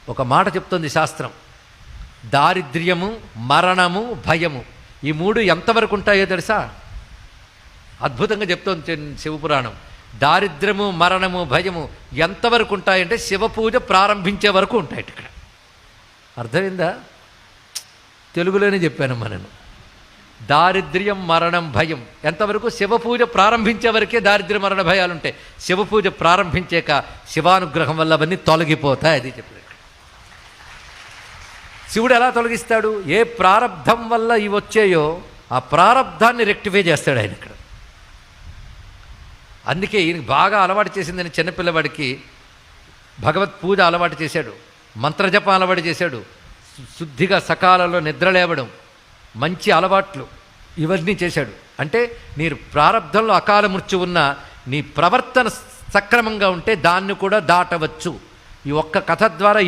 ఒక మాట చెప్తుంది శాస్త్రం, దారిద్ర్యము, మరణము, భయము, ఈ మూడు ఎంతవరకు ఉంటాయో తెలుసా? అద్భుతంగా చెప్తోంది శివపురాణం. దారిద్ర్యము, మరణము, భయము ఎంతవరకు ఉంటాయంటే శివపూజ ప్రారంభించే వరకు ఉంటాయి. ఇక్కడ అర్థమైందా? తెలుగులోనే చెప్పానమ్మా నేను. దారిద్ర్యం, మరణం, భయం ఎంతవరకు? శివపూజ ప్రారంభించే వరకే దారిద్ర్య మరణ భయాలు ఉంటాయి. శివపూజ ప్రారంభించాక శివానుగ్రహం వల్ల అవన్నీ తొలగిపోతాయి. అది చెప్పాడు. శివుడు ఎలా తొలగిస్తాడు? ఏ ప్రారబ్ధం వల్ల ఇవి వచ్చాయో ఆ ప్రారబ్ధాన్ని రెక్టిఫై చేస్తాడు ఆయన ఇక్కడ. అందుకే ఈయనకి బాగా అలవాటు చేసిందని చిన్నపిల్లవాడికి భగవత్ పూజ అలవాటు చేశాడు, మంత్రజపం అలవాటు చేశాడు, శుద్ధిగా సకాలంలో నిద్ర లేవడం, మంచి అలవాట్లు ఇవన్నీ చేశాడు. అంటే నీ ప్రారబ్ధంలో అకాల మృత్యు ఉన్నా నీ ప్రవర్తన సక్రమంగా ఉంటే దాన్ని కూడా దాటవచ్చు. ఈ ఒక్క కథ ద్వారా